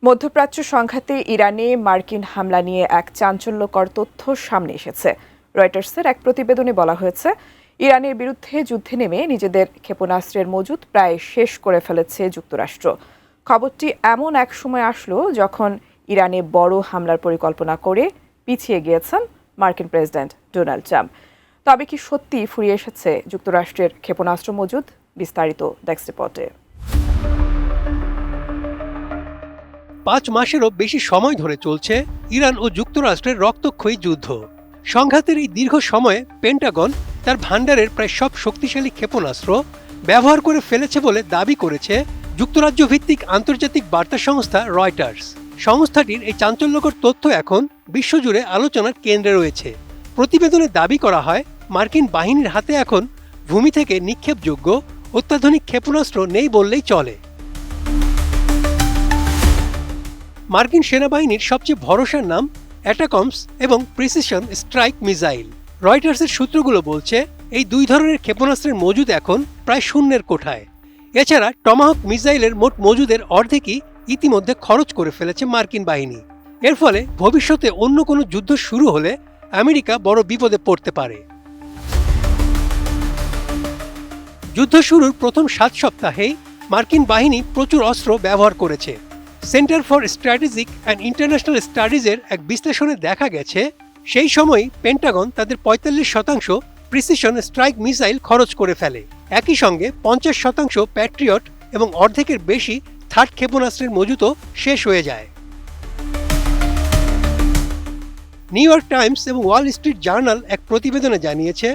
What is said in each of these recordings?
মধ্যপ্রাচ্য সংঘাতে ইরানে মার্কিন হামলা নিয়ে এক চাঞ্চল্যকর তথ্য সামনে এসেছে। রয়টার্সের এক প্রতিবেদনে বলা হয়েছে, ইরানের বিরুদ্ধে যুদ্ধে নেমে নিজেদের ক্ষেপণাস্ত্রের মজুদ প্রায় শেষ করে ফেলেছে যুক্তরাষ্ট্র। খবরটি এমন এক সময় আসলো যখন ইরানে বড় হামলার পরিকল্পনা করে পিছিয়ে গিয়েছেন মার্কিন প্রেসিডেন্ট ডোনাল্ড ট্রাম্প। তবে কি সত্যি ফুরিয়ে এসেছে যুক্তরাষ্ট্রের ক্ষেপণাস্ত্র মজুদ? বিস্তারিত ডেস্ক রিপোর্টে। 5 মাসেরও বেশি সময় ধরে চলছে ইরান ও যুক্তরাষ্ট্রের রক্তক্ষয়ী যুদ্ধ। সংঘাতের এই দীর্ঘ সময়ে পেন্টাগন তার ভান্ডারের প্রায় সব শক্তিশালী ক্ষেপণাস্ত্র ব্যবহার করে ফেলেছে বলে দাবি করেছে যুক্তরাজ্য ভিত্তিক আন্তর্জাতিক বার্তা সংস্থা রয়টার্স। সংস্থাটির এই চাঞ্চল্যকর তথ্য এখন বিশ্বজুড়ে আলোচনার কেন্দ্রে রয়েছে। প্রতিবেদনে দাবি করা হয়, মার্কিন বাহিনীর হাতে এখন ভূমি থেকে নিক্ষেপযোগ্য অত্যাধুনিক ক্ষেপণাস্ত্র নেই বললেই চলে। মার্কিন সেনাবাহিনীর সবচেয়ে ভরসার নাম অ্যাটাকমস এবং প্রিসিশন স্ট্রাইক মিসাইল। রয়টার্সের সূত্রগুলো বলছে, এই দুই ধরনের ক্ষেপণাস্ত্রের মজুদ এখন প্রায় শূন্যের কোঠায়। এছাড়া টমাহক মিসাইলের মোট মজুদের অর্ধেকই ইতিমধ্যে খরচ করে ফেলেছে মার্কিন বাহিনী। এর ফলে ভবিষ্যতে অন্য কোনো যুদ্ধ শুরু হলে আমেরিকা বড় বিপদে পড়তে পারে। যুদ্ধ শুরুর প্রথম 7 সপ্তাহেই মার্কিন বাহিনী প্রচুর অস্ত্র ব্যবহার করেছে। Centre for strategic and international স্টাডিজের এক বিশ্লেষণে দেখা গেছে, সেই সময়ই পেন্টাগন তাদের 45% প্রিসিশন স্ট্রাইক মিসাইল খরচ করে ফেলে। একই সঙ্গে 50% প্যাট্রিয়ট এবং অর্ধেকের বেশি থার্ড ক্ষেপণাস্ত্রের মজুতও শেষ হয়ে যায়। নিউ ইয়র্ক টাইমস এবং ওয়াল স্ট্রিট জার্নাল এক প্রতিবেদনে জানিয়েছে,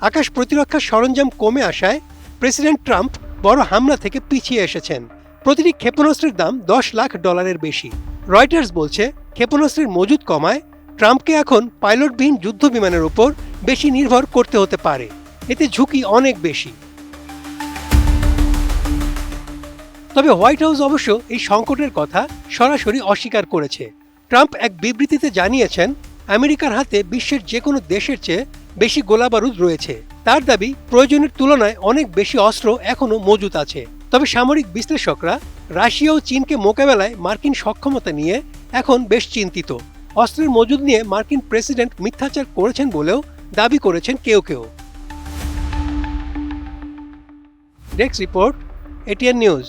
আকাশ প্রতিরক্ষা সরঞ্জাম কমে আসায় প্রেসিডেন্ট ট্রাম্প বড় হামলা থেকে পিছিয়ে এসেছেন। প্রতিটি ক্ষেপণাস্ত্রের দাম $10 লাখ বেশি। রয়টার্স বলছে, ক্ষেপণাস্ত্রের মজুদ কমায় ট্রাম্পকে এখন পাইলটবিহীন যুদ্ধ বিমানের উপর বেশি নির্ভর করতে হতে পারে। এতে ঝুঁকি অনেক বেশি। তবে হোয়াইট হাউস অবশ্য এই সংকটের কথা সরাসরি অস্বীকার করেছে। ট্রাম্প এক বিবৃতিতে জানিয়েছেন, আমেরিকার হাতে বিশ্বের যে কোনো দেশের চেয়ে বেশি গোলাবারুদ রয়েছে। তার দাবি, প্রয়োজনের তুলনায় অনেক বেশি অস্ত্র এখনও মজুত আছে। তবে সামরিক বিশ্লেষকরা রাশিয়া ও চীনকে মোকাবেলায় মার্কিন সক্ষমতা নিয়ে এখন বেশ চিন্তিত। অস্ত্রের মজুদ নিয়ে মার্কিন প্রেসিডেন্ট মিথ্যাচার করেছেন বলেও দাবি করেছেন কেউ কেউ। Desk report, ATN news.